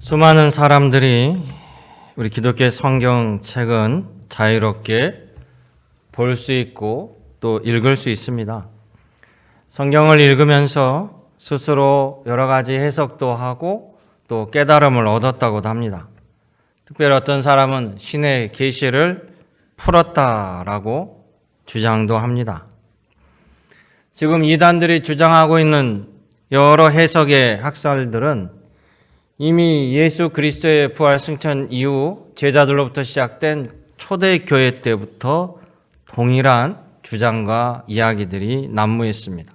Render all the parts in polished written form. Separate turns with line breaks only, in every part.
수많은 사람들이 우리 기독교 성경책은 자유롭게 볼 수 있고 또 읽을 수 있습니다. 성경을 읽으면서 스스로 여러 가지 해석도 하고 또 깨달음을 얻었다고도 합니다. 특별히 어떤 사람은 신의 계시를 풀었다라고 주장도 합니다. 지금 이단들이 주장하고 있는 여러 해석의 학설들은 이미 예수 그리스도의 부활 승천 이후 제자들로부터 시작된 초대교회 때부터 동일한 주장과 이야기들이 난무했습니다.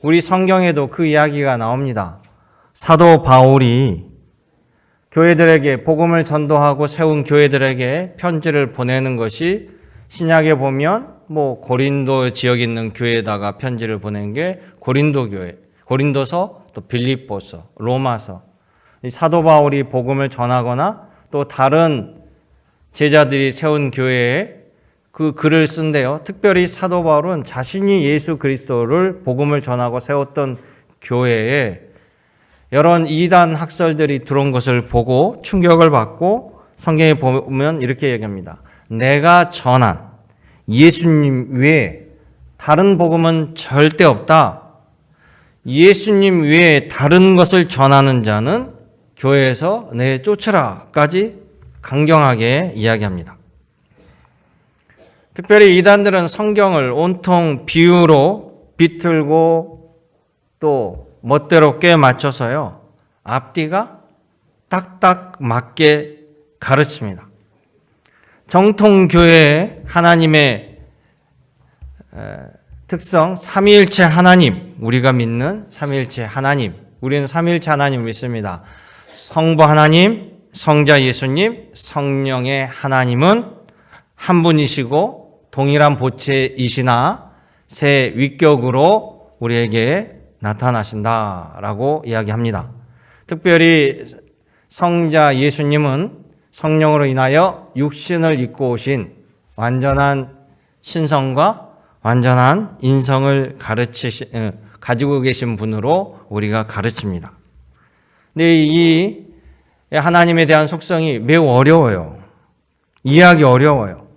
우리 성경에도 그 이야기가 나옵니다. 사도 바울이 교회들에게 복음을 전도하고 세운 교회들에게 편지를 보내는 것이 신약에 보면 고린도 지역에 있는 교회에다가 편지를 보낸 게 고린도 교회, 고린도서, 또 빌립보서, 로마서. 사도 바울이 복음을 전하거나 또 다른 제자들이 세운 교회에 그 글을 쓴대요. 특별히 사도 바울은 자신이 예수 그리스도를 복음을 전하고 세웠던 교회에 여러 이단 학설들이 들어온 것을 보고 충격을 받고 성경에 보면 이렇게 얘기합니다. 내가 전한 예수님 외에 다른 복음은 절대 없다. 예수님 외에 다른 것을 전하는 자는 교회에서 내쫓으라까지 강경하게 이야기합니다. 특별히 이단들은 성경을 온통 비유로 비틀고 또 멋대로 꽤 맞춰서요, 앞뒤가 딱딱 맞게 가르칩니다. 정통교회의 하나님의 특성, 삼위일체 하나님, 우리가 믿는 삼위일체 하나님, 우리는 삼위일체 하나님을 믿습니다. 성부 하나님, 성자 예수님, 성령의 하나님은 한 분이시고 동일한 보체이시나 새 위격으로 우리에게 나타나신다라고 이야기합니다. 특별히 성자 예수님은 성령으로 인하여 육신을 입고 오신 완전한 신성과 완전한 인성을 가지고 계신 분으로 우리가 가르칩니다. 근데 이 하나님에 대한 속성이 매우 어려워요. 이해하기 어려워요.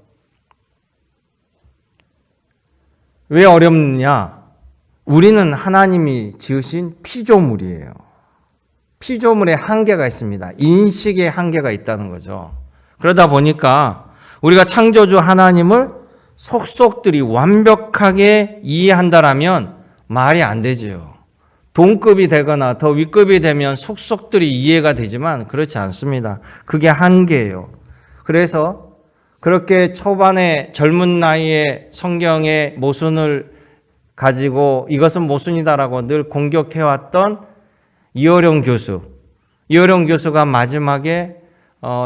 왜 어렵느냐? 우리는 하나님이 지으신 피조물이에요. 피조물에 한계가 있습니다. 인식에 한계가 있다는 거죠. 그러다 보니까 우리가 창조주 하나님을 속속들이 완벽하게 이해한다라면 말이 안 되죠. 동급이 되거나 더 윗급이 되면 속속들이 이해가 되지만 그렇지 않습니다. 그게 한계예요. 그래서 그렇게 초반에 젊은 나이에 성경의 모순을 가지고 이것은 모순이다라고 늘 공격해왔던 이어령 교수가 마지막에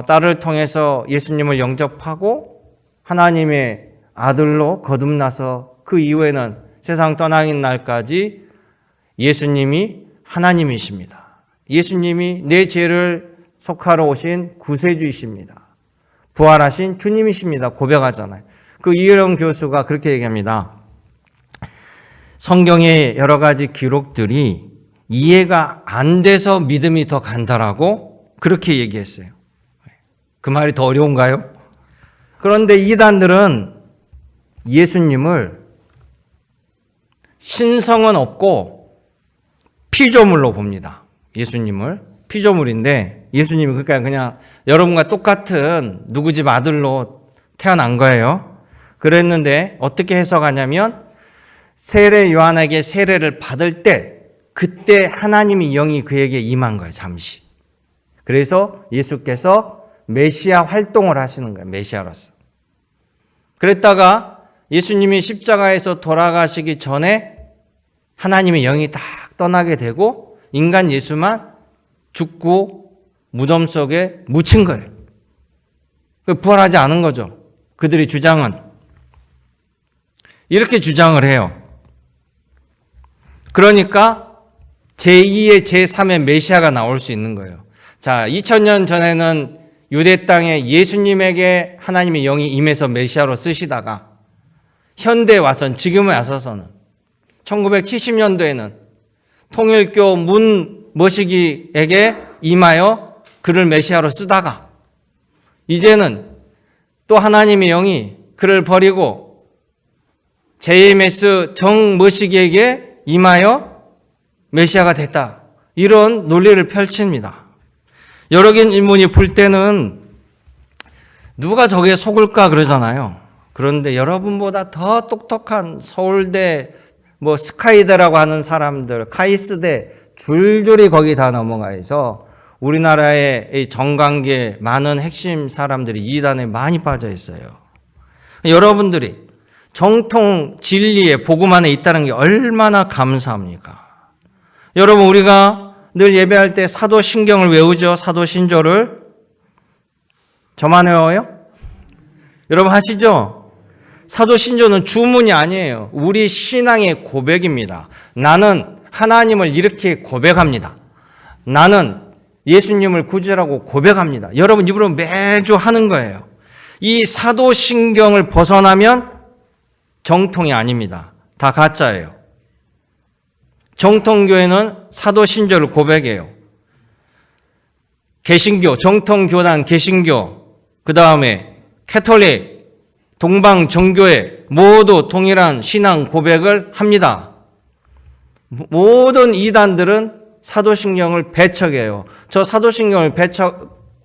딸을 통해서 예수님을 영접하고 하나님의 아들로 거듭나서 그 이후에는 세상 떠나는 날까지 예수님이 하나님이십니다. 예수님이 내 죄를 속하러 오신 구세주이십니다. 부활하신 주님이십니다. 고백하잖아요. 그 이어령 교수가 그렇게 얘기합니다. 성경의 여러 가지 기록들이 이해가 안 돼서 믿음이 더 간다라고 그렇게 얘기했어요. 그 말이 더 어려운가요? 그런데 이단들은 예수님을 신성은 없고 피조물로 봅니다. 예수님을 피조물인데 예수님이 그러니까 그냥 여러분과 똑같은 누구 집 아들로 태어난 거예요. 그랬는데 어떻게 해석하냐면 세례 요한에게 세례를 받을 때 그때 하나님의 영이 그에게 임한 거예요. 잠시. 그래서 예수께서 메시아 활동을 하시는 거예요. 메시아로서. 그랬다가 예수님이 십자가에서 돌아가시기 전에 하나님의 영이 딱 떠나게 되고 인간 예수만 죽고 무덤 속에 묻힌 거예요. 부활하지 않은 거죠. 그들의 주장은. 이렇게 주장을 해요. 그러니까 제2의 제3의 메시아가 나올 수 있는 거예요. 자, 2000년 전에는 유대 땅에 예수님에게 하나님의 영이 임해서 메시아로 쓰시다가 현대에 와서는 지금에 와서서는 1970년도에는 통일교 문 머시기에게 임하여 그를 메시아로 쓰다가 이제는 또 하나님의 영이 그를 버리고 제이메스 정머시기에게 임하여 메시아가 됐다. 이런 논리를 펼칩니다. 여러 개 인문이 볼 때는 누가 저게 속을까 그러잖아요. 그런데 여러분보다 더 똑똑한 서울대 스카이대라고 하는 사람들, 카이스대 줄줄이 거기 다 넘어가 있어 우리나라의 정관계 많은 핵심 사람들이 이단에 많이 빠져 있어요. 여러분들이 정통 진리의 복음 안에 있다는 게 얼마나 감사합니까? 여러분, 우리가 늘 예배할 때 사도신경을 외우죠. 사도신조를. 저만 외워요? 여러분 하시죠? 사도신조는 주문이 아니에요. 우리 신앙의 고백입니다. 나는 하나님을 이렇게 고백합니다. 나는 예수님을 구주라고 고백합니다. 여러분 입으로 매주 하는 거예요. 이 사도신경을 벗어나면 정통이 아닙니다. 다 가짜예요. 정통교회는 사도신조를 고백해요. 개신교, 정통교단 개신교, 그 다음에 캐톨릭, 동방정교회 모두 동일한 신앙 고백을 합니다. 모든 이단들은 사도신경을 배척해요. 저 사도신경을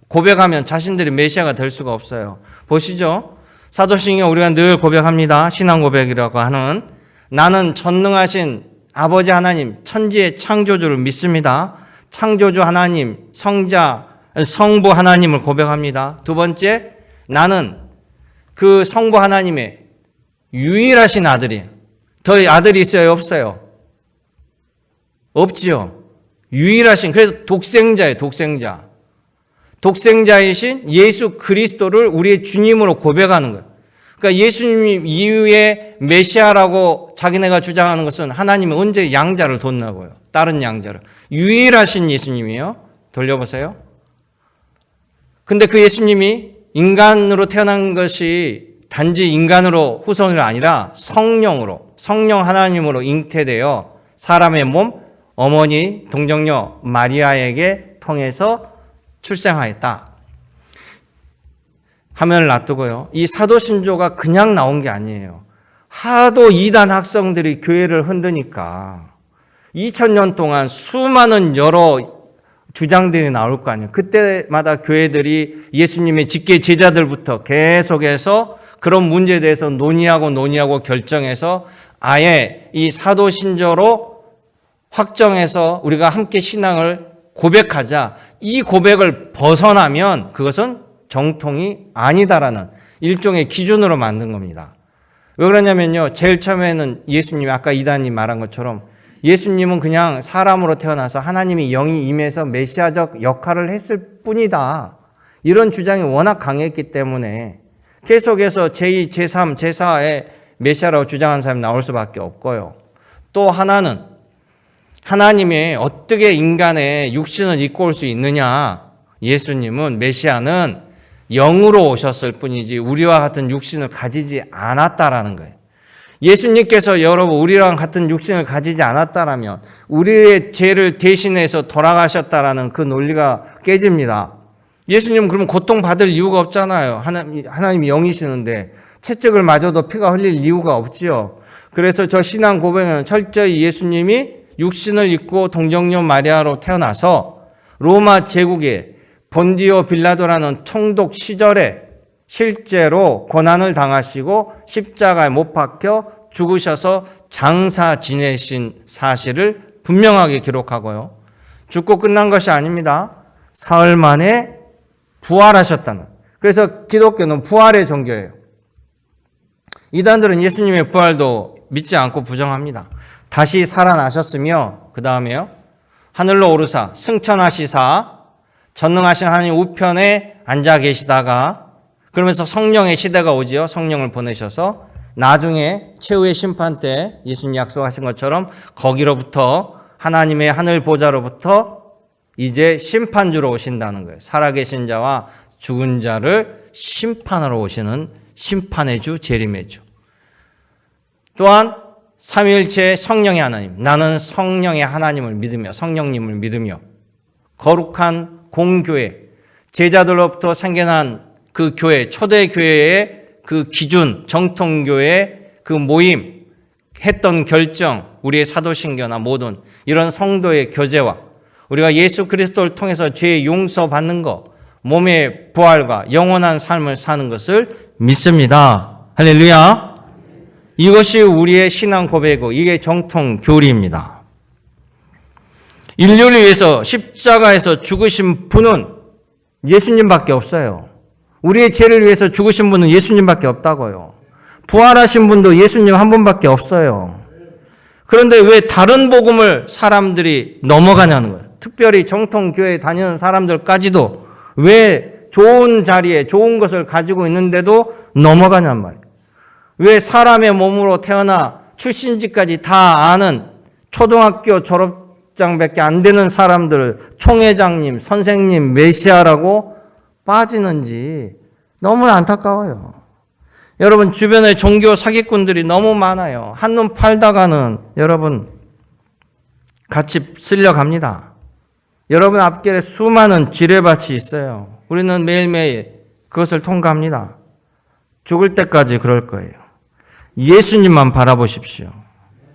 고백하면 자신들이 메시아가 될 수가 없어요. 보시죠. 사도신경 우리가 늘 고백합니다. 신앙 고백이라고 하는 나는 전능하신 아버지 하나님, 천지의 창조주를 믿습니다. 창조주 하나님, 성부 하나님을 고백합니다. 두 번째, 나는 그 성부 하나님의 유일하신 아들이에요. 더 아들이 있어요? 없어요? 없지요. 유일하신, 그래서 독생자예요. 독생자. 독생자이신 예수 그리스도를 우리의 주님으로 고백하는 거예요. 그러니까 예수님 이후에 메시아라고 자기네가 주장하는 것은 하나님이 언제 양자를 뒀나고요. 다른 양자를. 유일하신 예수님이요. 돌려보세요. 근데 그 예수님이 인간으로 태어난 것이 단지 인간으로 후손이 아니라 성령으로, 성령 하나님으로 잉태되어 사람의 몸, 어머니 동정녀 마리아에게 통해서 출생하였다. 화면을 놔두고요. 이 사도신조가 그냥 나온 게 아니에요. 하도 이단 학생들이 교회를 흔드니까 2000년 동안 수많은 여러 주장들이 나올 거 아니에요. 그때마다 교회들이 예수님의 직계 제자들부터 계속해서 그런 문제에 대해서 논의하고 결정해서 아예 이 사도신조로 확정해서 우리가 함께 신앙을 고백하자. 이 고백을 벗어나면 그것은 정통이 아니다라는 일종의 기준으로 만든 겁니다. 왜 그러냐면요. 제일 처음에는 예수님이 아까 이단이 말한 것처럼 예수님은 그냥 사람으로 태어나서 하나님이 영이 임해서 메시아적 역할을 했을 뿐이다. 이런 주장이 워낙 강했기 때문에 계속해서 제2, 제3, 제4의 메시아라고 주장하는 사람이 나올 수밖에 없고요. 또 하나는 하나님이 어떻게 인간의 육신을 입고 올 수 있느냐. 예수님은 메시아는 영으로 오셨을 뿐이지 우리와 같은 육신을 가지지 않았다라는 거예요. 예수님께서 여러분 우리랑 같은 육신을 가지지 않았다라면 우리의 죄를 대신해서 돌아가셨다라는 그 논리가 깨집니다. 예수님은 그러면 고통받을 이유가 없잖아요. 하나님이 영이시는데 채찍을 맞아도 피가 흘릴 이유가 없지요. 그래서 저 신앙 고백은 철저히 예수님이 육신을 입고 동정녀 마리아로 태어나서 로마 제국의 본디오 빌라도라는 총독 시절에 실제로 고난을 당하시고 십자가에 못 박혀 죽으셔서 장사 지내신 사실을 분명하게 기록하고요. 죽고 끝난 것이 아닙니다. 사흘 만에 부활하셨다는. 그래서 기독교는 부활의 종교예요. 이단들은 예수님의 부활도 믿지 않고 부정합니다. 다시 살아나셨으며 그 다음에요. 하늘로 오르사 승천하시사 전능하신 하나님 우편에 앉아 계시다가 그러면서 성령의 시대가 오지요. 성령을 보내셔서 나중에 최후의 심판 때 예수님 약속하신 것처럼 거기로부터 하나님의 하늘 보좌로부터 이제 심판주로 오신다는 거예요. 살아계신 자와 죽은 자를 심판하러 오시는 심판의 주, 재림의 주. 또한 삼위일체 성령의 하나님, 나는 성령의 하나님을 믿으며 성령님을 믿으며 거룩한 공교회, 제자들로부터 생겨난 그 교회, 초대교회의 그 기준, 정통교회 그 모임, 했던 결정, 우리의 사도신교나 모든 이런 성도의 교제와 우리가 예수 그리스도를 통해서 죄의 용서받는 것, 몸의 부활과 영원한 삶을 사는 것을 믿습니다. 할렐루야. 이것이 우리의 신앙 고백이고 이게 정통 교리입니다. 인류를 위해서 십자가에서 죽으신 분은 예수님밖에 없어요. 우리의 죄를 위해서 죽으신 분은 예수님밖에 없다고요. 부활하신 분도 예수님 한 분밖에 없어요. 그런데 왜 다른 복음을 사람들이 넘어가냐는 거예요. 특별히 정통교회 다니는 사람들까지도 왜 좋은 자리에 좋은 것을 가지고 있는데도 넘어가냔 말이에요. 왜 사람의 몸으로 태어나 출신지까지 다 아는 초등학교 졸업장밖에 안 되는 사람들을 총회장님, 선생님, 메시아라고 빠지는지 너무나 안타까워요. 여러분 주변에 종교 사기꾼들이 너무 많아요. 한눈 팔다가는 여러분 같이 쓸려갑니다. 여러분 앞길에 수많은 지뢰밭이 있어요. 우리는 매일매일 그것을 통과합니다. 죽을 때까지 그럴 거예요. 예수님만 바라보십시오.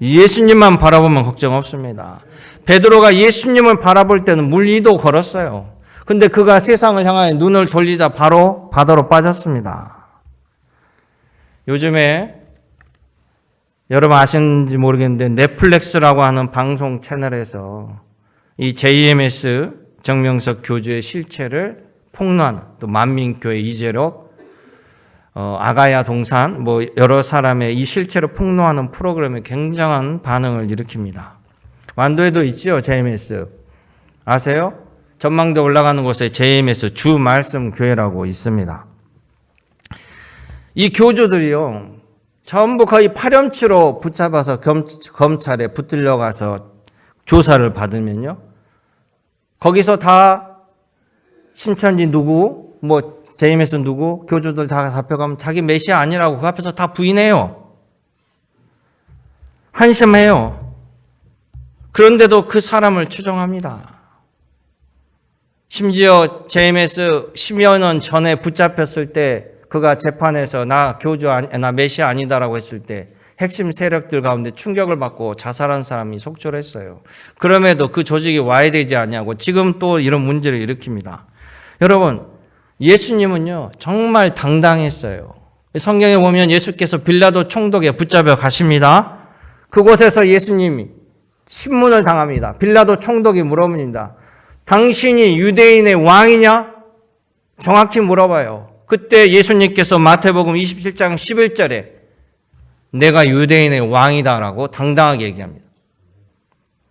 예수님만 바라보면 걱정 없습니다. 베드로가 예수님을 바라볼 때는 물 2도 걸었어요. 근데 그가 세상을 향하여 눈을 돌리자 바로 바다로 빠졌습니다. 요즘에 여러분 아시는지 모르겠는데 넷플릭스라고 하는 방송 채널에서 이 JMS 정명석 교주의 실체를 폭로하는 또 만민교회 이재록 아가야 동산 여러 사람의 이 실체를 폭로하는 프로그램에 굉장한 반응을 일으킵니다. 완도에도 있지요, JMS. 아세요? 전망대 올라가는 곳에 JMS 주 말씀 교회라고 있습니다. 이 교주들이요, 전부 거의 파렴치로 붙잡아서 검찰에 붙들려 가서 조사를 받으면요, 거기서 다 신천지 누구, JMS 누구, 교주들 다 잡혀가면 자기 메시아 아니라고 그 앞에서 다 부인해요. 한심해요. 그런데도 그 사람을 추종합니다. 심지어 JMS 10여 년 전에 붙잡혔을 때 그가 재판에서 나 메시아 아니다라고 했을 때 핵심 세력들 가운데 충격을 받고 자살한 사람이 속출했어요. 그럼에도 그 조직이 와야 되지 않냐고 지금 또 이런 문제를 일으킵니다. 여러분, 예수님은요 정말 당당했어요. 성경에 보면 예수께서 빌라도 총독에 붙잡혀 가십니다. 그곳에서 예수님이 신문을 당합니다. 빌라도 총독이 물어봅니다. 당신이 유대인의 왕이냐? 정확히 물어봐요. 그때 예수님께서 마태복음 27장 11절에 내가 유대인의 왕이다라고 당당하게 얘기합니다.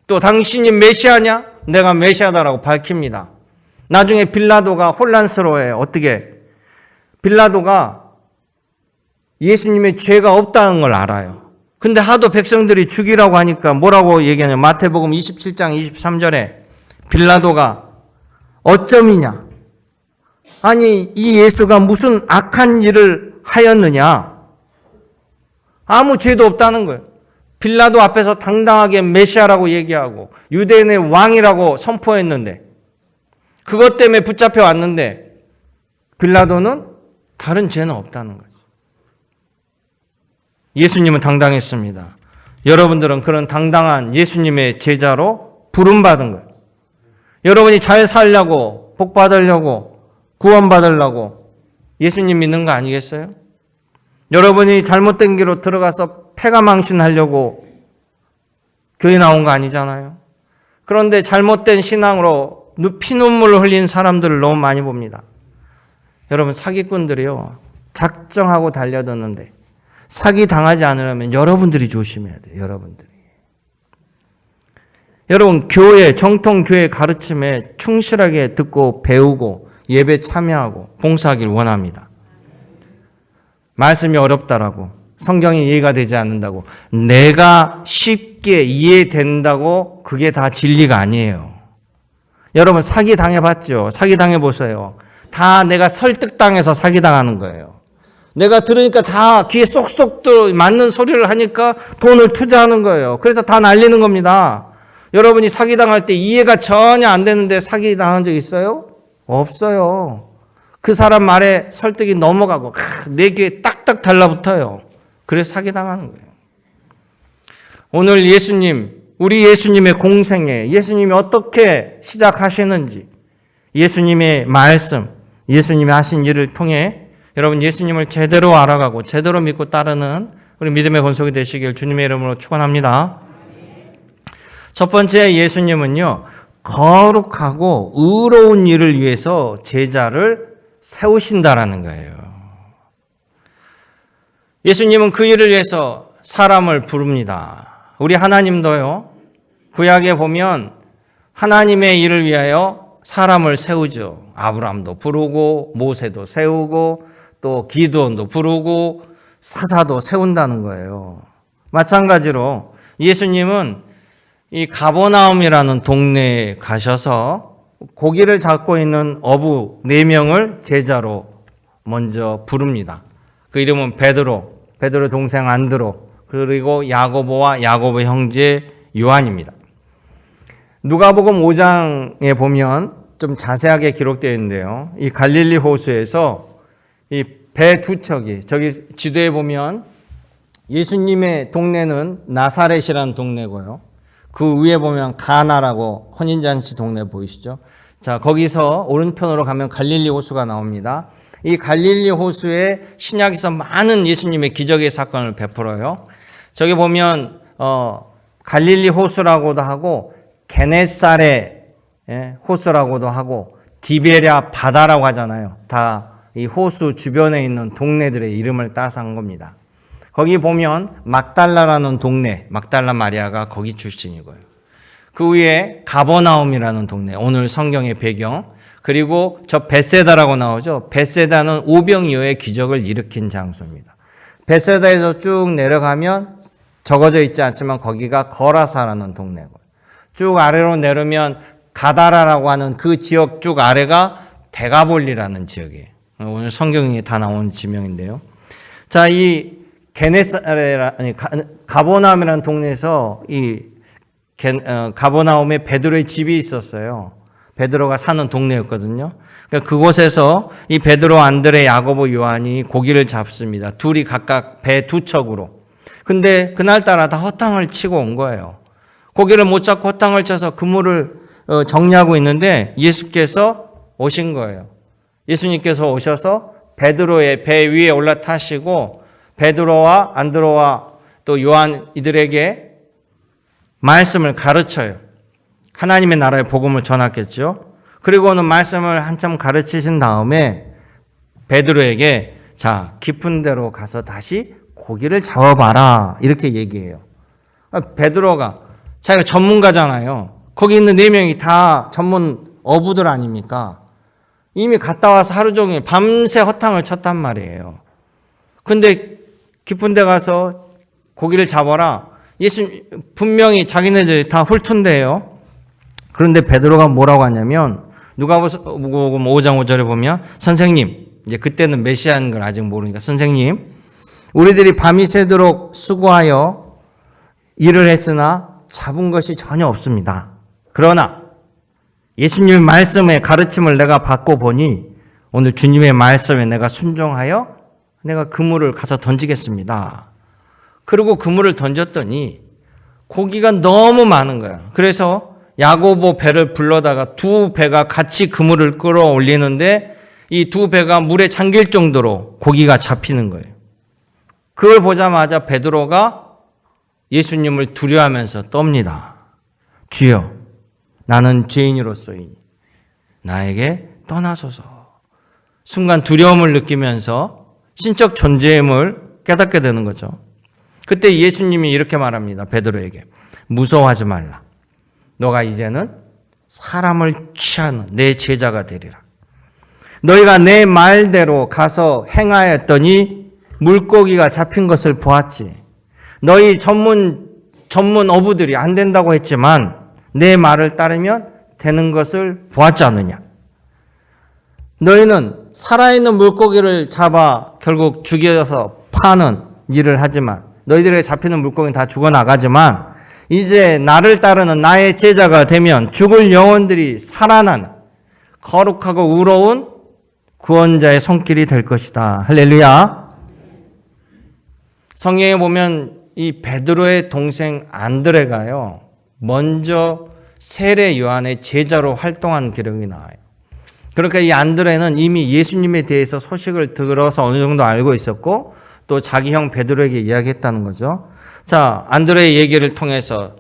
또 당신이 메시아냐? 내가 메시아다라고 밝힙니다. 나중에 빌라도가 혼란스러워해요. 어떻게? 빌라도가 예수님의 죄가 없다는 걸 알아요. 근데 하도 백성들이 죽이라고 하니까 뭐라고 얘기하냐면 마태복음 27장 23절에 빌라도가 어점이냐? 아니 이 예수가 무슨 악한 일을 하였느냐? 아무 죄도 없다는 거예요. 빌라도 앞에서 당당하게 메시아라고 얘기하고 유대인의 왕이라고 선포했는데 그것 때문에 붙잡혀 왔는데 빌라도는 다른 죄는 없다는 거죠. 예수님은 당당했습니다. 여러분들은 그런 당당한 예수님의 제자로 부름받은 거예요. 여러분이 잘 살려고, 복 받으려고, 구원 받으려고 예수님 믿는 거 아니겠어요? 여러분이 잘못된 길로 들어가서 패가망신하려고 교회 나온 거 아니잖아요. 그런데 잘못된 신앙으로 피눈물을 흘린 사람들을 너무 많이 봅니다. 여러분 사기꾼들이요 작정하고 달려드는데 사기 당하지 않으려면 여러분들이 조심해야 돼요. 여러분 교회 정통교회 가르침에 충실하게 듣고 배우고 예배 참여하고 봉사하길 원합니다. 말씀이 어렵다라고 성경이 이해가 되지 않는다고 내가 쉽게 이해된다고 그게 다 진리가 아니에요. 여러분 사기 당해봤죠? 사기 당해보세요. 다 내가 설득당해서 사기 당하는 거예요. 내가 들으니까 다 귀에 쏙쏙 맞는 소리를 하니까 돈을 투자하는 거예요. 그래서 다 날리는 겁니다. 여러분이 사기당할 때 이해가 전혀 안 되는데 사기당한 적 있어요? 없어요. 그 사람 말에 설득이 넘어가고 내 귀에 딱딱 달라붙어요. 그래서 사기당하는 거예요. 오늘 예수님, 우리 예수님의 공생애, 예수님이 어떻게 시작하시는지, 예수님의 말씀, 예수님이 하신 일을 통해 여러분 예수님을 제대로 알아가고 제대로 믿고 따르는 우리 믿음의 권속이 되시길 주님의 이름으로 축원합니다. 첫 번째, 예수님은요, 거룩하고 의로운 일을 위해서 제자를 세우신다라는 거예요. 예수님은 그 일을 위해서 사람을 부릅니다. 우리 하나님도요, 구약에 보면 하나님의 일을 위하여 사람을 세우죠. 아브라함도 부르고 모세도 세우고 또 기드온도 부르고 사사도 세운다는 거예요. 마찬가지로 예수님은 이 가버나움이라는 동네에 가셔서 고기를 잡고 있는 어부 4명을 제자로 먼저 부릅니다. 그 이름은 베드로 동생 안드로, 그리고 야고보와 야고보 형제 요한입니다. 누가복음 5장에 보면 좀 자세하게 기록되어 있는데요. 이 갈릴리 호수에서 이 배 2척이, 저기 지도에 보면 예수님의 동네는 나사렛이라는 동네고요. 그 위에 보면 가나라고 혼인잔치 동네 보이시죠? 자, 거기서 오른편으로 가면 갈릴리 호수가 나옵니다. 이 갈릴리 호수에 신약에서 많은 예수님의 기적의 사건을 베풀어요. 저기 보면 갈릴리 호수라고도 하고 게네사렛 호수라고도 하고 디베랴 바다라고 하잖아요. 다 이 호수 주변에 있는 동네들의 이름을 따서 한 겁니다. 거기 보면 막달라라는 동네, 막달라 마리아가 거기 출신이고요. 그 위에 가버나움이라는 동네, 오늘 성경의 배경, 그리고 저 베세다라고 나오죠. 베세다는 오병이어의 기적을 일으킨 장소입니다. 베세다에서 쭉 내려가면 적어져 있지 않지만 거기가 거라사라는 동네고요. 쭉 아래로 내려면 가다라라고 하는 그 지역 쭉 아래가 데가볼리라는 지역이에요. 오늘 성경에 다 나온 지명인데요. 자, 이 가버나움이라는 동네에서 이 가버나움에 베드로의 집이 있었어요. 베드로가 사는 동네였거든요. 그러니까 그곳에서 이 베드로, 안드레, 야고보, 요한이 고기를 잡습니다. 둘이 각각 배 2척으로. 근데 그날따라 다 헛탕을 치고 온 거예요. 고기를 못 잡고 헛탕을 쳐서 그물을 정리하고 있는데 예수께서 오신 거예요. 예수님께서 오셔서 베드로의 배 위에 올라타시고 베드로와 안드로와 또 요한 이들에게 말씀을 가르쳐요. 하나님의 나라의 복음을 전하겠죠. 그리고는 말씀을 한참 가르치신 다음에 베드로에게 자, 깊은 데로 가서 다시 고기를 잡아봐라 이렇게 얘기해요. 베드로가 자기가 전문가잖아요. 거기 있는 4명이 다 전문 어부들 아닙니까? 이미 갔다 와서 하루 종일 밤새 헛탕을 쳤단 말이에요. 근데 깊은 데 가서 고기를 잡아라. 예수 분명히 자기네들이 다 훑은데요. 그런데 베드로가 뭐라고 하냐면 누가복음 5장 5절에 보면 선생님, 이제 그때는 메시아인 걸 아직 모르니까 선생님, 우리들이 밤이 새도록 수고하여 일을 했으나 잡은 것이 전혀 없습니다. 그러나 예수님의 말씀의 가르침을 내가 받고 보니 오늘 주님의 말씀에 내가 순종하여 내가 그물을 가서 던지겠습니다. 그리고 그물을 던졌더니 고기가 너무 많은 거야. 그래서 야고보 배를 불러다가 2배가 같이 그물을 끌어올리는데 이 2배가 물에 잠길 정도로 고기가 잡히는 거예요. 그걸 보자마자 베드로가 예수님을 두려워하면서 떱니다. 주여, 나는 죄인으로서이니 나에게 떠나소서. 순간 두려움을 느끼면서 신적 존재임을 깨닫게 되는 거죠. 그때 예수님이 이렇게 말합니다. 베드로에게 무서워하지 말라. 너가 이제는 사람을 취하는 내 제자가 되리라. 너희가 내 말대로 가서 행하였더니 물고기가 잡힌 것을 보았지. 너희 전문 어부들이 안 된다고 했지만 내 말을 따르면 되는 것을 보았지 않느냐. 너희는 살아있는 물고기를 잡아 결국 죽여서 파는 일을 하지만 너희들에게 잡히는 물고기는 다 죽어나가지만 이제 나를 따르는 나의 제자가 되면 죽을 영혼들이 살아나는 거룩하고 의로운 구원자의 손길이 될 것이다. 할렐루야. 성경에 보면 이 베드로의 동생 안드레가요, 먼저 세례 요한의 제자로 활동한 기록이 나와요. 그러니까 이 안드레는 이미 예수님에 대해서 소식을 들어서 어느 정도 알고 있었고 또 자기 형 베드로에게 이야기했다는 거죠. 자, 안드레의 얘기를 통해서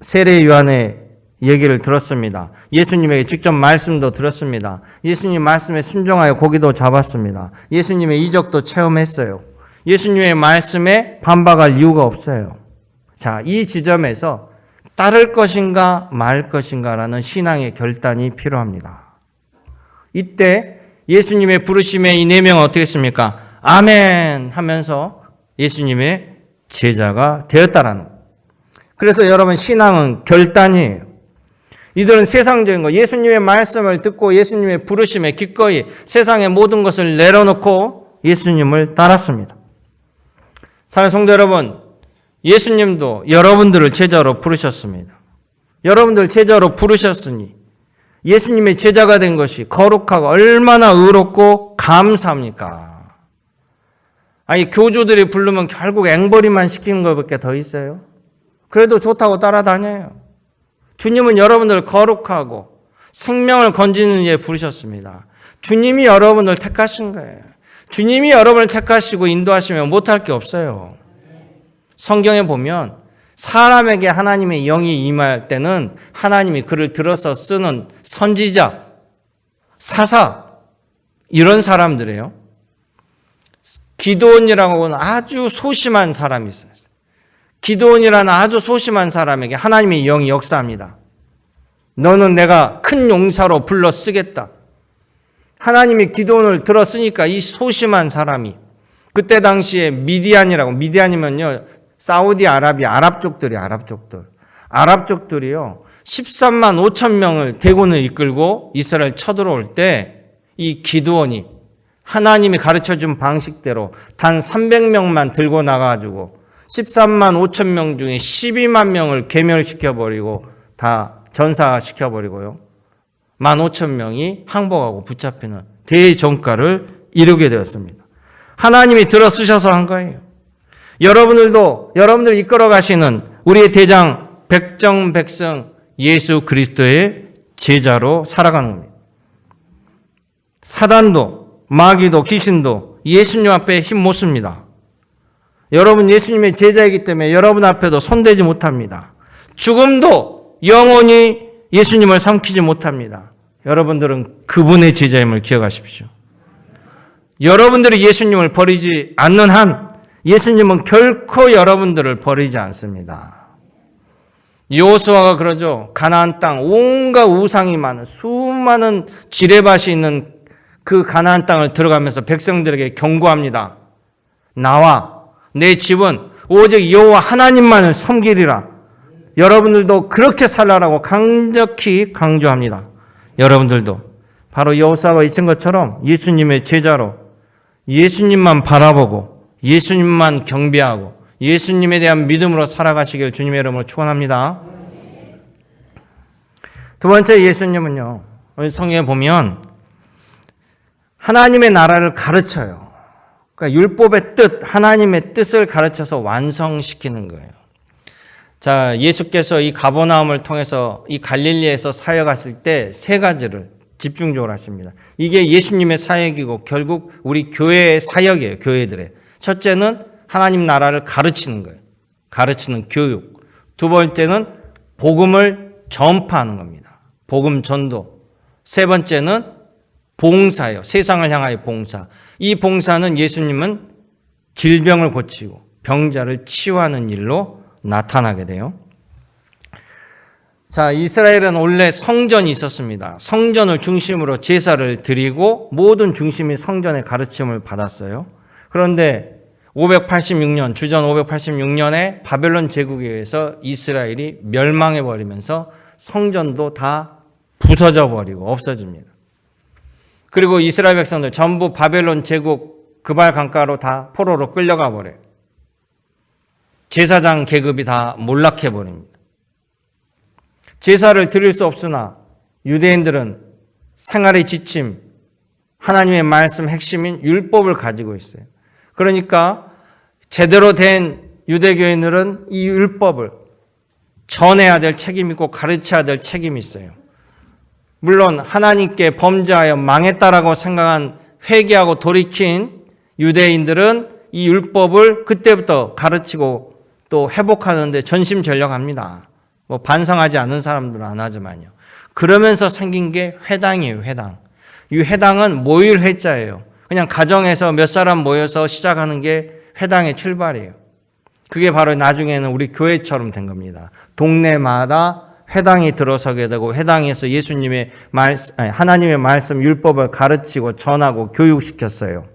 세례 요한의 얘기를 들었습니다. 예수님에게 직접 말씀도 들었습니다. 예수님 말씀에 순종하여 고기도 잡았습니다. 예수님의 이적도 체험했어요. 예수님의 말씀에 반박할 이유가 없어요. 자, 이 지점에서 따를 것인가 말 것인가라는 신앙의 결단이 필요합니다. 이때 예수님의 부르심에 이 4명은 어떻게 했습니까? 아멘 하면서 예수님의 제자가 되었다라는 거예요. 그래서 여러분, 신앙은 결단이에요. 이들은 세상적인 거, 예수님의 말씀을 듣고 예수님의 부르심에 기꺼이 세상의 모든 것을 내려놓고 예수님을 따랐습니다. 사랑하는 성도 여러분, 예수님도 여러분들을 제자로 부르셨습니다. 여러분들 제자로 부르셨으니 예수님의 제자가 된 것이 거룩하고 얼마나 의롭고 감사합니까? 아니, 교주들이 부르면 결국 앵벌이만 시키는 것밖에 더 있어요. 그래도 좋다고 따라다녀요. 주님은 여러분들 거룩하고 생명을 건지는 일에 부르셨습니다. 주님이 여러분을 택하신 거예요. 주님이 여러분을 택하시고 인도하시면 못할 게 없어요. 성경에 보면 사람에게 하나님의 영이 임할 때는 하나님이 그를 들어서 쓰는 선지자, 사사, 이런 사람들이에요. 기드온이라고 하는 아주 소심한 사람이 있어요. 기드온이라는 아주 소심한 사람에게 하나님의 영이 역사합니다. 너는 내가 큰 용사로 불러 쓰겠다. 하나님이 기드온을 들었으니까 이 소심한 사람이, 그때 당시에 미디안이면요, 사우디아라비아 아랍족들이요. 아랍족들이요 13만 5천 명을 대군을 이끌고 이스라엘 쳐들어올 때 이 기드온이 하나님이 가르쳐준 방식대로 단 300명만 들고 나가가지고 13만 5천 명 중에 12만 명을 괴멸시켜버리고 다 전사시켜버리고요. 15,000명이 항복하고 붙잡히는 대전가를 이루게 되었습니다. 하나님이 들어쓰셔서 한 거예요. 여러분들 이끌어 가시는 우리의 대장 백정 예수 그리스도의 제자로 살아가는 겁니다. 사단도 마귀도 귀신도 예수님 앞에 힘 못 씁니다. 여러분 예수님의 제자이기 때문에 여러분 앞에도 손대지 못합니다. 죽음도 영원히 예수님을 삼키지 못합니다. 여러분들은 그분의 제자임을 기억하십시오. 여러분들이 예수님을 버리지 않는 한 예수님은 결코 여러분들을 버리지 않습니다. 여호수아가 그러죠. 가나안 땅 온갖 우상이 많은 수많은 지레밭이 있는 그 가나안 땅을 들어가면서 백성들에게 경고합니다. 나와 내 집은 오직 여호와 하나님만을 섬기리라. 여러분들도 그렇게 살라라고 강력히 강조합니다. 여러분들도 바로 여호수아가 외친 것처럼 예수님의 제자로 예수님만 바라보고 예수님만 경배하고 예수님에 대한 믿음으로 살아가시길 주님의 이름으로 축원합니다. 두 번째, 예수님은요, 성경에 보면 하나님의 나라를 가르쳐요. 그러니까 율법의 뜻, 하나님의 뜻을 가르쳐서 완성시키는 거예요. 자, 예수께서 이 가버나움을 통해서 이 갈릴리에서 사역하실 때 3가지를 집중적으로 하십니다. 이게 예수님의 사역이고 결국 우리 교회의 사역이에요. 교회들의. 첫째는 하나님 나라를 가르치는 거예요. 가르치는 교육. 두 번째는 복음을 전파하는 겁니다. 복음 전도. 세 번째는 봉사예요. 세상을 향하여 봉사. 이 봉사는 예수님은 질병을 고치고 병자를 치유하는 일로 나타나게 돼요. 자, 이스라엘은 원래 성전이 있었습니다. 성전을 중심으로 제사를 드리고 모든 중심이 성전의 가르침을 받았어요. 그런데 586년, 주전 586년에 바벨론 제국에 의해서 이스라엘이 멸망해버리면서 성전도 다 부서져 버리고 없어집니다. 그리고 이스라엘 백성들 전부 바벨론 제국 그발 강가로 다 포로로 끌려가 버려요. 제사장 계급이 다 몰락해 버립니다. 제사를 드릴 수 없으나 유대인들은 생활의 지침, 하나님의 말씀 핵심인 율법을 가지고 있어요. 그러니까 제대로 된 유대교인들은 이 율법을 전해야 될 책임이 있고 가르쳐야 될 책임이 있어요. 물론 하나님께 범죄하여 망했다라고 생각한 회개하고 돌이킨 유대인들은 이 율법을 그때부터 가르치고 또 회복하는데 전심전력합니다. 뭐 반성하지 않는 사람들은 안 하지만요. 그러면서 생긴 게 회당이에요, 회당. 이 회당은 모일 회자예요. 그냥 가정에서 몇 사람 모여서 시작하는 게 회당의 출발이에요. 그게 바로 나중에는 우리 교회처럼 된 겁니다. 동네마다 회당이 들어서게 되고 회당에서 예수님의 하나님의 말씀 율법을 가르치고 전하고 교육시켰어요.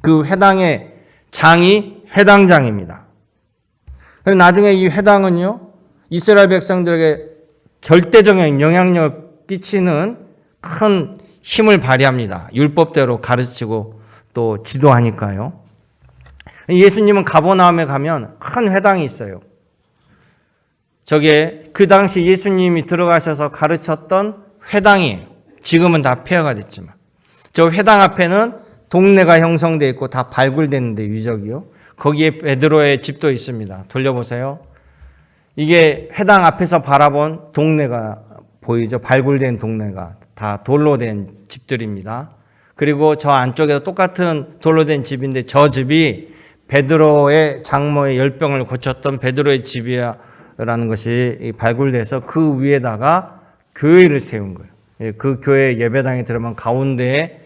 그 회당의 장이 회당장입니다. 그리고 나중에 이 회당은요, 이스라엘 백성들에게 절대적인 영향력을 끼치는 큰 힘을 발휘합니다. 율법대로 가르치고 또 지도하니까요. 예수님은 가버나움에 가면 큰 회당이 있어요. 저게 그 당시 예수님이 들어가셔서 가르쳤던 회당이에요. 지금은 다 폐허가 됐지만. 저 회당 앞에는 동네가 형성되어 있고 다 발굴됐는데 유적이요. 거기에 베드로의 집도 있습니다. 돌려보세요. 이게 회당 앞에서 바라본 동네가 보이죠. 발굴된 동네가 다 돌로 된 집들입니다. 그리고 저 안쪽에도 똑같은 돌로 된 집인데 저 집이 베드로의 장모의 열병을 고쳤던 베드로의 집이라는 것이 발굴돼서 그 위에다가 교회를 세운 거예요. 그 교회 예배당에 들어가면 가운데에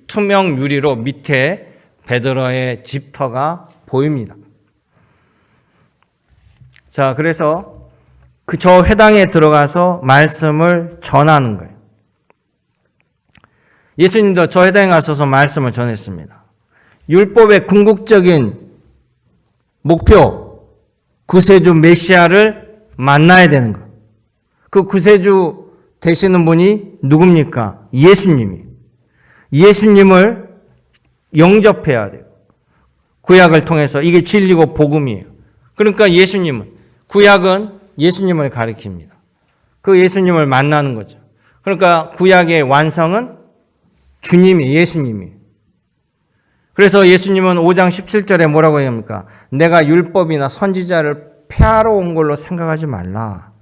투명 유리로 밑에 베드로의 집터가 보입니다. 자, 그래서 저 회당에 들어가서 말씀을 전하는 거예요. 예수님도 저 회당에 가셔서 말씀을 전했습니다. 율법의 궁극적인 목표, 구세주 메시아를 만나야 되는 것. 그 구세주 되시는 분이 누굽니까? 예수님이. 예수님을 영접해야 돼요. 구약을 통해서 이게 진리고 복음이에요. 그러니까 구약은 예수님을 가리킵니다. 그 예수님을 만나는 거죠. 그러니까 구약의 완성은 주님이, 예수님이. 그래서 예수님은 5장 17절에 뭐라고 합니까? 내가 율법이나 선지자를 폐하러 온 걸로 생각하지 말라.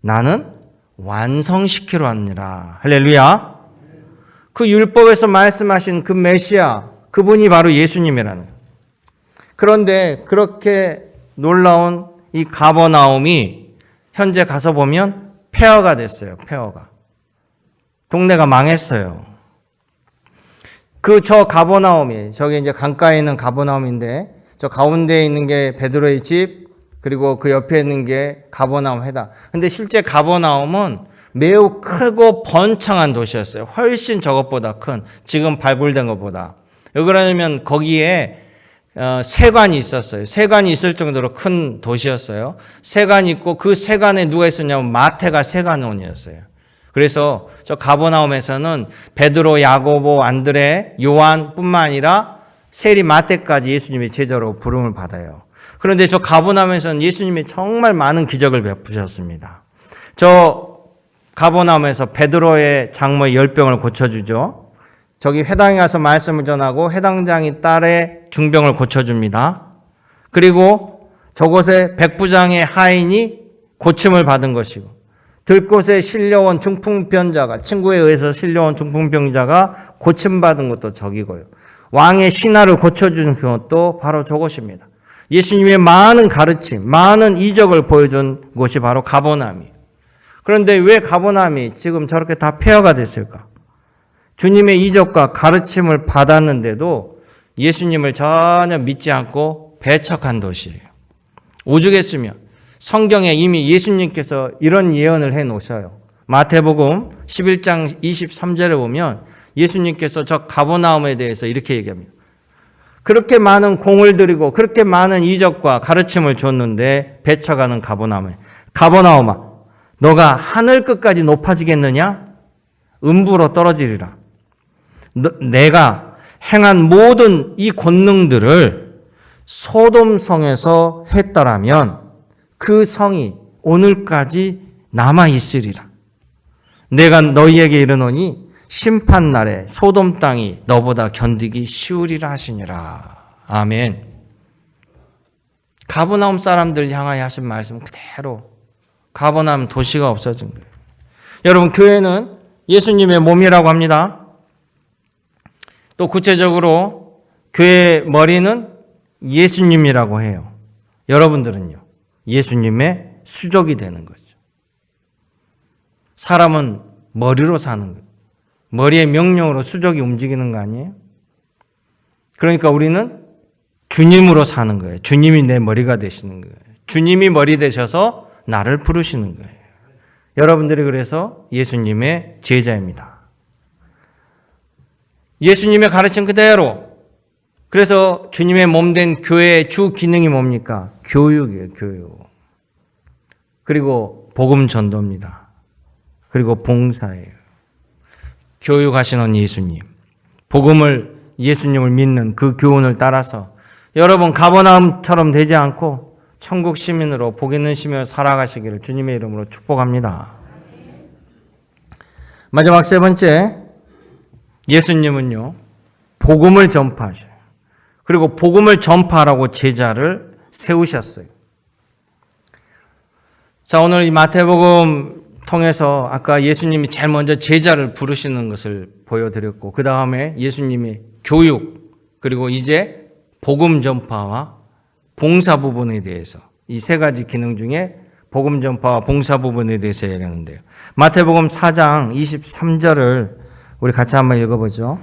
나는 완성시키러 왔느니라. 할렐루야. 그 율법에서 말씀하신 그 메시아, 그분이 바로 예수님이라는 거예요. 그런데 그렇게 놀라운 이 가버나움이 현재 가서 보면 폐허가 됐어요. 폐허가. 동네가 망했어요. 저 가버나움이, 저기 이제 강가에 있는 가버나움인데, 저 가운데에 있는 게 베드로의 집, 그리고 그 옆에 있는 게 가버나움 회당. 근데 실제 가버나움은 매우 크고 번창한 도시였어요. 훨씬 저것보다 큰, 지금 발굴된 것보다. 왜 그러냐면 거기에 세관이 있었어요. 세관이 있을 정도로 큰 도시였어요. 세관이 있고 그 세관에 누가 있었냐면 마태가 세관원이었어요. 그래서 저 가버나움에서는 베드로, 야고보, 안드레, 요한뿐만 아니라 세리 마태까지 예수님의 제자로 부름을 받아요. 그런데 저 가버나움에서는 예수님이 정말 많은 기적을 베푸셨습니다. 저 가버나움에서 베드로의 장모의 열병을 고쳐주죠. 저기 회당에 가서 말씀을 전하고 회당장이 딸의 중병을 고쳐줍니다. 그리고 저곳에 백부장의 하인이 고침을 받은 것이고, 들곳에 실려온 중풍병자가, 친구에 의해서 실려온 중풍병자가 고침받은 것도 저기고요. 왕의 신하를 고쳐주는 것도 바로 저곳입니다. 예수님의 많은 가르침, 많은 이적을 보여준 곳이 바로 가버나움이에요. 그런데 왜 가버나움이 지금 저렇게 다 폐허가 됐을까? 주님의 이적과 가르침을 받았는데도 예수님을 전혀 믿지 않고 배척한 도시예요. 오죽했으면 성경에 이미 예수님께서 이런 예언을 해 놓으셔요. 마태복음 11장 23절에 보면 예수님께서 저 가버나움에 대해서 이렇게 얘기합니다. 그렇게 많은 공을 들이고 그렇게 많은 이적과 가르침을 줬는데 배척하는 가버나움아, 너가 하늘 끝까지 높아지겠느냐? 음부로 떨어지리라. 내가 행한 모든 이 권능들을 소돔성에서 했더라면 그 성이 오늘까지 남아있으리라. 내가 너희에게 이르노니 심판날에 소돔 땅이 너보다 견디기 쉬우리라 하시니라. 아멘. 가버나움 사람들 향하여 하신 말씀 그대로 가버나움 도시가 없어진 거예요. 여러분, 교회는 예수님의 몸이라고 합니다. 또 구체적으로 교회의 머리는 예수님이라고 해요. 여러분들은요, 예수님의 수족이 되는 거죠. 사람은 머리로 사는 거예요. 머리의 명령으로 수족이 움직이는 거 아니에요? 그러니까 우리는 주님으로 사는 거예요. 주님이 내 머리가 되시는 거예요. 주님이 머리 되셔서 나를 부르시는 거예요. 여러분들이 그래서 예수님의 제자입니다. 예수님의 가르침 그대로. 그래서 주님의 몸된 교회의 주 기능이 뭡니까? 교육이에요, 교육. 그리고 복음 전도입니다. 그리고 봉사예요. 교육하시는 예수님. 복음을, 예수님을 믿는 그 교훈을 따라서 여러분 가버나움처럼 되지 않고 천국 시민으로 복 있는 시민으로 살아가시기를 주님의 이름으로 축복합니다. 마지막 세 번째, 예수님은요, 복음을 전파하셔요. 그리고 복음을 전파하라고 제자를 세우셨어요. 자, 오늘 이 마태복음 통해서 아까 예수님이 제일 먼저 제자를 부르시는 것을 보여드렸고, 그 다음에 예수님의 교육, 그리고 이제 복음 전파와 봉사 부분에 대해서, 이 세 가지 기능 중에 복음 전파와 봉사 부분에 대해서 얘기하는데요. 마태복음 4장 23절을 우리 같이 한번 읽어보죠.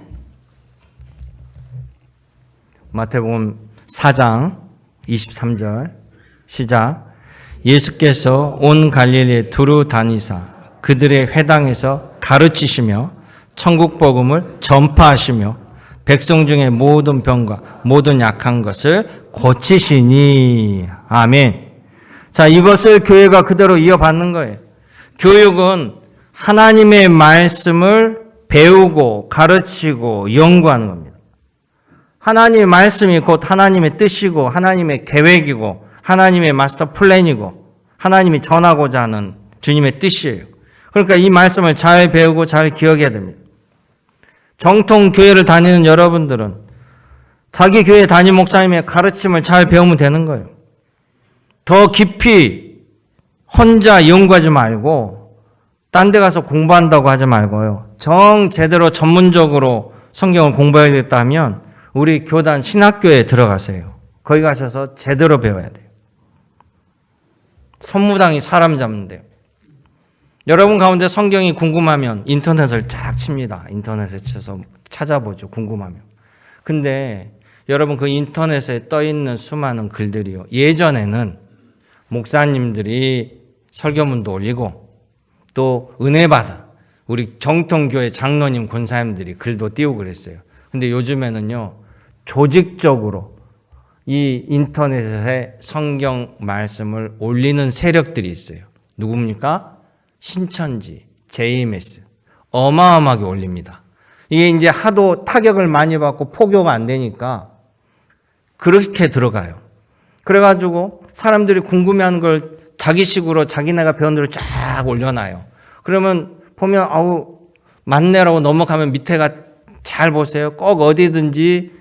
마태복음 4장 23절 시작. 예수께서 온 갈릴리에 두루 다니사 그들의 회당에서 가르치시며 천국 복음을 전파하시며 백성 중에 모든 병과 모든 약한 것을 고치시니. 아멘. 자, 이것을 교회가 그대로 이어받는 거예요. 교육은 하나님의 말씀을 배우고 가르치고 연구하는 겁니다. 하나님의 말씀이 곧 하나님의 뜻이고 하나님의 계획이고 하나님의 마스터 플랜이고 하나님이 전하고자 하는 주님의 뜻이에요. 그러니까 이 말씀을 잘 배우고 잘 기억해야 됩니다. 정통 교회를 다니는 여러분들은 자기 교회 담임 목사님의 가르침을 잘 배우면 되는 거예요. 더 깊이 혼자 연구하지 말고 딴 데 가서 공부한다고 하지 말고요. 제대로 전문적으로 성경을 공부해야겠다 하면 우리 교단 신학교에 들어가세요. 거기 가셔서 제대로 배워야 돼요. 선무당이 사람 잡는데요. 여러분 가운데 성경이 궁금하면 인터넷을 쫙 칩니다. 인터넷에 쳐서 찾아보죠. 궁금하면. 근데 여러분 그 인터넷에 떠있는 수많은 글들이요. 예전에는 목사님들이 설교문도 올리고 또 은혜 받은 우리 정통교회 장로님 권사님들이 글도 띄우고 그랬어요. 근데 요즘에는요. 조직적으로 이 인터넷에 성경 말씀을 올리는 세력들이 있어요. 누굽니까? 신천지, JMS. 어마어마하게 올립니다. 이게 이제 하도 타격을 많이 받고 포교가 안 되니까 그렇게 들어가요. 그래가지고 사람들이 궁금해하는 걸 자기식으로 자기네가 배운 대로 쫙 올려놔요. 그러면 보면 아우 맞네라고 넘어가면 밑에가 잘 보세요. 꼭 어디든지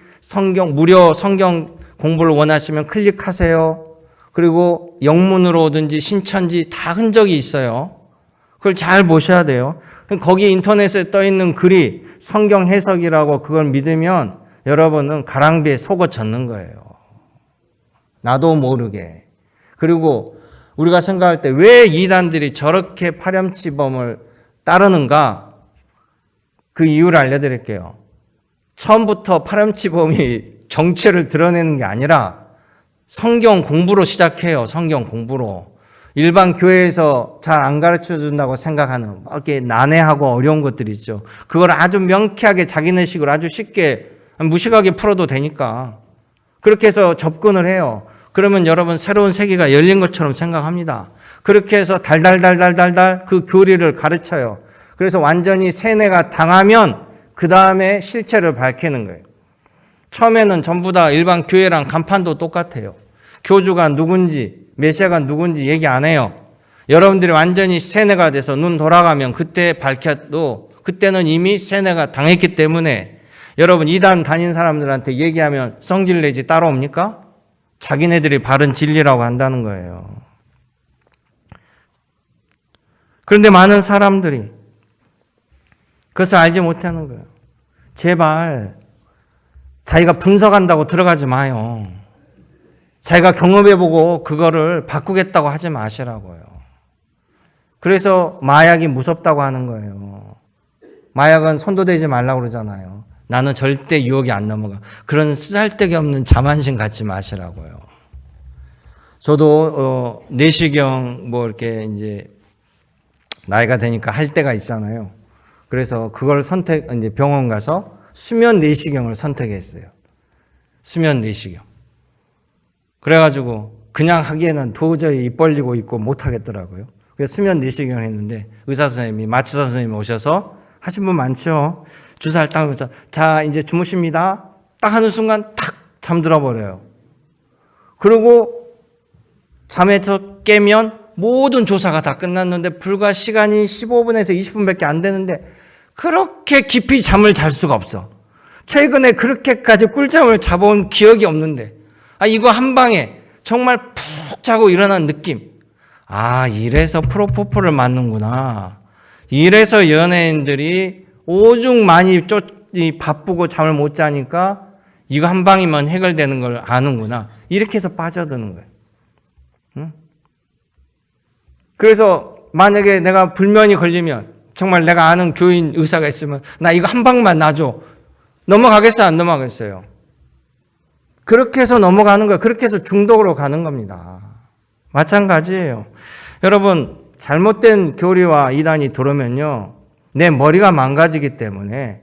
무료 성경 공부를 원하시면 클릭하세요. 그리고 영문으로 오든지 신천지 다 흔적이 있어요. 그걸 잘 보셔야 돼요. 거기 인터넷에 떠있는 글이 성경 해석이라고 그걸 믿으면 여러분은 가랑비에 속어 젖는 거예요. 나도 모르게. 그리고 우리가 생각할 때 왜 이단들이 저렇게 파렴치범을 따르는가? 그 이유를 알려드릴게요. 처음부터 파렴치범이 정체를 드러내는 게 아니라 성경 공부로 시작해요. 성경 공부로. 일반 교회에서 잘 안 가르쳐 준다고 생각하는 이렇게 난해하고 어려운 것들이 있죠. 그걸 아주 명쾌하게 자기네식으로 아주 쉽게 무식하게 풀어도 되니까 그렇게 해서 접근을 해요. 그러면 여러분 새로운 세계가 열린 것처럼 생각합니다. 그렇게 해서 달달달달달달 그 교리를 가르쳐요. 그래서 완전히 세뇌가 당하면 그 다음에 실체를 밝히는 거예요. 처음에는 전부 다 일반 교회랑 간판도 똑같아요. 교주가 누군지 메시아가 누군지 얘기 안 해요. 여러분들이 완전히 세뇌가 돼서 눈 돌아가면 그때 밝혀도 그때는 이미 세뇌가 당했기 때문에 여러분 이단 다닌 사람들한테 얘기하면 성질 내지 따라옵니까? 자기네들이 바른 진리라고 한다는 거예요. 그런데 많은 사람들이 그것을 알지 못하는 거예요. 제발 자기가 분석한다고 들어가지 마요. 자기가 경험해보고 그거를 바꾸겠다고 하지 마시라고요. 그래서 마약이 무섭다고 하는 거예요. 마약은 손도 대지 말라고 그러잖아요. 나는 절대 유혹이 안 넘어가. 그런 쓰잘데기 없는 자만심 갖지 마시라고요. 저도 내시경 이렇게 이제 나이가 되니까 할 때가 있잖아요. 그래서 그걸 이제 병원 가서 수면 내시경을 선택했어요. 수면 내시경. 그래가지고 그냥 하기에는 도저히 입 벌리고 있고 못 하겠더라고요. 그래서 수면 내시경을 했는데 의사 선생님이, 마취 선생님이 오셔서 하신 분 많죠. 주사를 딱 하면서 자 이제 주무십니다. 딱 하는 순간 탁 잠들어 버려요. 그리고 잠에서 깨면 모든 조사가 다 끝났는데 불과 시간이 15분에서 20분밖에 안 되는데 그렇게 깊이 잠을 잘 수가 없어. 최근에 그렇게까지 꿀잠을 자본 기억이 없는데 이거 한 방에 정말 푹 자고 일어난 느낌. 이래서 프로포폴을 맞는구나. 이래서 연예인들이 오죽 많이 바쁘고 잠을 못 자니까 이거 한 방이면 해결되는 걸 아는구나. 이렇게 해서 빠져드는 거예요. 응? 그래서 만약에 내가 불면이 걸리면 정말 내가 아는 교인 의사가 있으면 나 이거 한 방만 놔줘. 넘어가겠어요? 안 넘어가겠어요? 그렇게 해서 넘어가는 거예요. 그렇게 해서 중독으로 가는 겁니다. 마찬가지예요. 여러분 잘못된 교리와 이단이 들어오면요. 내 머리가 망가지기 때문에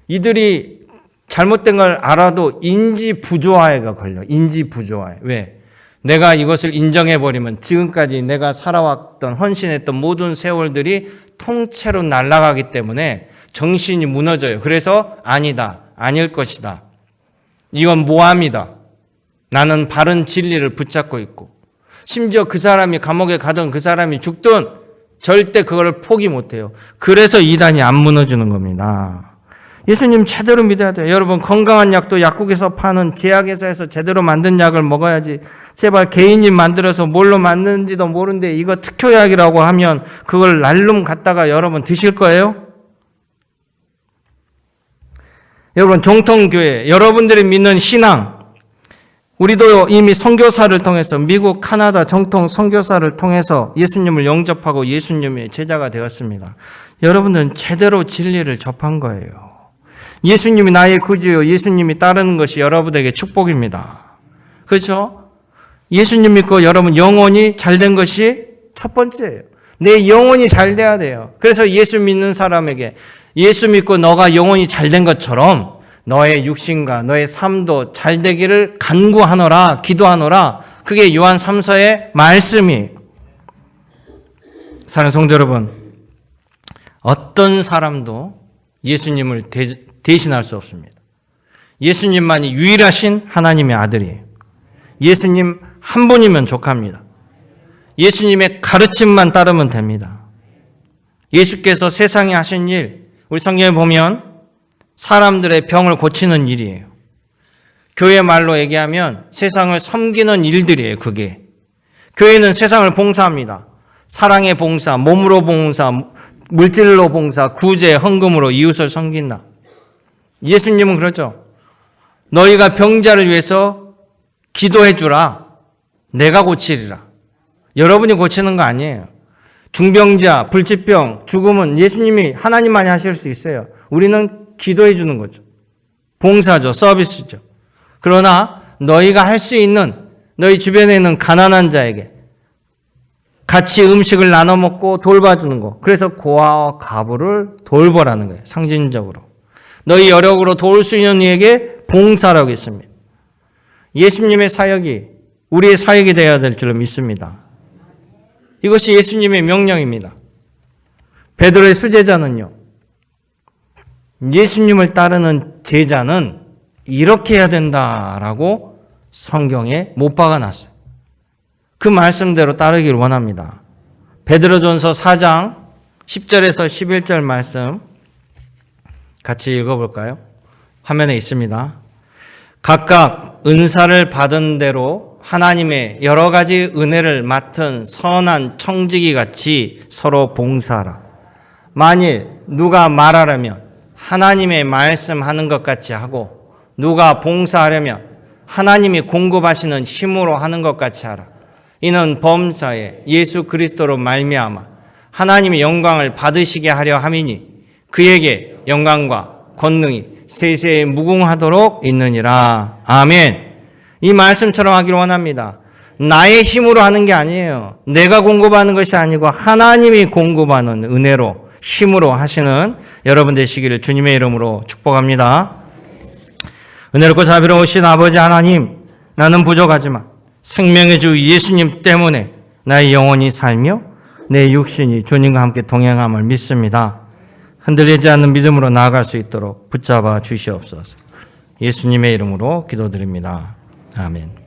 이들이 잘못된 걸 알아도 인지 부조화가 걸려. 인지 부조화에. 왜? 내가 이것을 인정해버리면 지금까지 내가 살아왔던 헌신했던 모든 세월들이 통째로 날아가기 때문에 정신이 무너져요. 그래서 아니다. 아닐 것이다. 이건 모함이다. 나는 바른 진리를 붙잡고 있고 심지어 그 사람이 감옥에 가든 그 사람이 죽든 절대 그걸 포기 못해요. 그래서 이단이 안 무너지는 겁니다. 예수님 제대로 믿어야 돼요. 여러분 건강한 약도 약국에서 파는 제약회사에서 제대로 만든 약을 먹어야지. 제발 개인이 만들어서 뭘로 만드는지도 모르는데 이거 특효약이라고 하면 그걸 날름 갖다가 여러분 드실 거예요? 여러분 정통교회, 여러분들이 믿는 신앙, 우리도 이미 선교사를 통해서 미국, 카나다 정통 선교사를 통해서 예수님을 영접하고 예수님의 제자가 되었습니다. 여러분들은 제대로 진리를 접한 거예요. 예수님이 나의 구주요, 예수님이 따르는 것이 여러분에게 축복입니다. 그렇죠? 예수님 믿고 여러분 영혼이 잘된 것이 첫 번째예요. 내 영혼이 잘 돼야 돼요. 그래서 예수 믿는 사람에게 예수 믿고 너가 영혼이 잘된 것처럼 너의 육신과 너의 삶도 잘 되기를 간구하노라, 기도하노라. 그게 요한 3서의 말씀이에요. 사랑하는 성도 여러분, 어떤 사람도 예수님을 대신할 수 없습니다. 예수님만이 유일하신 하나님의 아들이에요. 예수님 한 분이면 족합니다. 예수님의 가르침만 따르면 됩니다. 예수께서 세상에 하신 일, 우리 성경에 보면 사람들의 병을 고치는 일이에요. 교회 말로 얘기하면 세상을 섬기는 일들이에요. 그게. 교회는 세상을 봉사합니다. 사랑의 봉사, 몸으로 봉사, 물질로 봉사, 구제, 헌금으로 이웃을 섬긴다. 예수님은 그러죠. 너희가 병자를 위해서 기도해 주라. 내가 고치리라. 여러분이 고치는 거 아니에요. 중병자, 불치병, 죽음은 예수님이 하나님만이 하실 수 있어요. 우리는 기도해 주는 거죠. 봉사죠. 서비스죠. 그러나 너희가 할 수 있는 너희 주변에 있는 가난한 자에게 같이 음식을 나눠 먹고 돌봐주는 거. 그래서 고아와 과부를 돌보라는 거예요. 상징적으로. 너희 여력으로 도울 수 있는 이에게 봉사라고 했습니다. 예수님의 사역이 우리의 사역이 되어야 될 줄로 믿습니다. 이것이 예수님의 명령입니다. 베드로의 수제자는요. 예수님을 따르는 제자는 이렇게 해야 된다라고 성경에 못 박아놨어요. 그 말씀대로 따르기를 원합니다. 베드로전서 4장 10절에서 11절 말씀 같이 읽어볼까요? 화면에 있습니다. 각각 은사를 받은 대로 하나님의 여러 가지 은혜를 맡은 선한 청지기 같이 서로 봉사하라. 만일 누가 말하려면 하나님의 말씀하는 것 같이 하고 누가 봉사하려면 하나님이 공급하시는 힘으로 하는 것 같이 하라. 이는 범사에 예수 그리스도로 말미암아 하나님의 영광을 받으시게 하려 함이니 그에게 영광과 권능이 세세에 무궁하도록 있느니라. 아멘. 이 말씀처럼 하기를 원합니다. 나의 힘으로 하는 게 아니에요. 내가 공급하는 것이 아니고 하나님이 공급하는 은혜로 힘으로 하시는 여러분 되시기를 주님의 이름으로 축복합니다. 은혜롭고 자비로우신 아버지 하나님, 나는 부족하지만 생명의 주 예수님 때문에 나의 영혼이 살며 내 육신이 주님과 함께 동행함을 믿습니다. 흔들리지 않는 믿음으로 나아갈 수 있도록 붙잡아 주시옵소서. 예수님의 이름으로 기도드립니다. 아멘.